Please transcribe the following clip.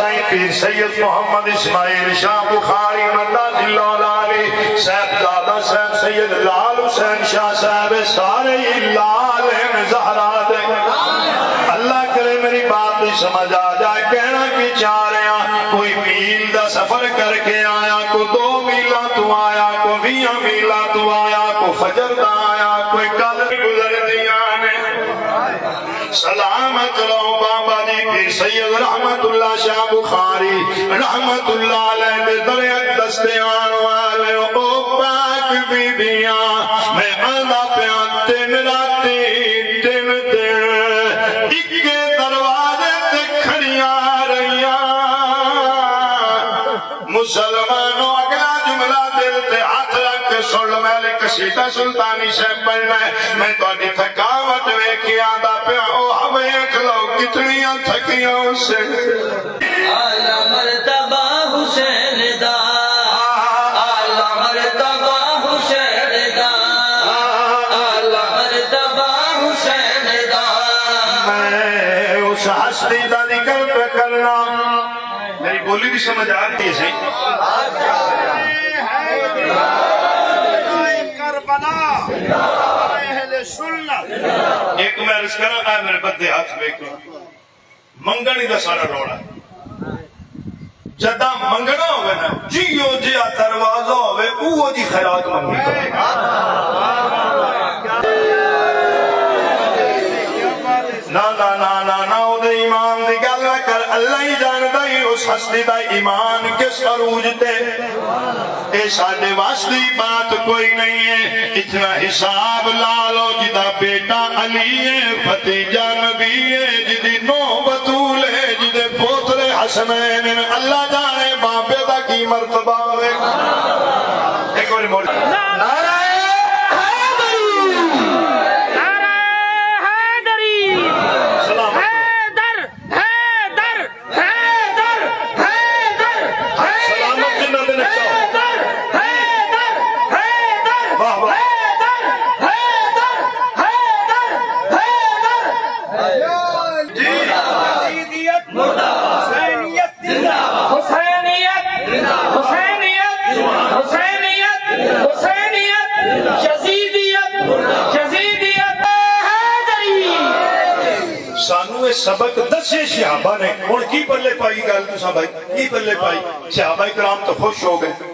سائیں پیر سید محمد اسماعیل شاہ بخاری مدد اللہ علیہ صاحب دادا صاحب سید لال حسین شاہ صاحب سارے لال زہرا دے اللہ کرے میری بات نہیں سمجھ آ جائے کہنا کی چاہ رہے ہیں کوئی میل دا سفر کر کے آیا کو 2 میلہ تو آیا کو 20 میلہ تو آیا کو فجر دا آیا کوئی کل گزر دیا سلامت رہو بابا جی پیر سید رحمت اللہ شاہ بخاری رحمت اللہ علیہ دے دریا دستیان والے او پاک بی بیاں میں آدھا پیان 3 راتی 3 دن اکے دروازے تے کھڑیاں رہیاں مسلمانوں اگلا جملہ دل تے ہاتھ رکھ کے سن میں قصیدہ سلطانی سے پڑھنا ہے میں تو آدھی تھکاوٹ ویکھی آدھا پیا او ہمیں ایک لو کتنیاں تھکیاں سے اعلی مرتبہ حسین دا اعلی مرتبہ حسین دا اعلی مرتبہ حسین دا میں اس ہستی دا ذکر پہ کرنا میری بولی بھی سمجھ آ رہی ہے صحیح ایک میں عرض کرا میرے بدے ہاتھ بیکو منگنی دا سارا روڑا جدہ منگنا ہوئے نا جیو جیا دروازہ ہوئے اوہ جی خیرات منگی کرے نا نا نا نا نا او دے ایمان دی گل کر اللہ ہی جانتا ہی اس ہستی دا ایمان کس عروج تے اے ساڑھے واسطی بات کوئی نہیں ہے اتنا حساب لالو جدا بیٹا علی ہے بھتیجا نبی ہے جدی نو بطول ہے جدے پوترے حسنین اللہ جانے باپے دا کی مرتبہ ہوئے ایک اور مولی نعرہ سبق دسے صحابہ نے اور کی پلے پائی گل تو سب کی پلے پائی صحابہ کرام تو خوش ہو گئے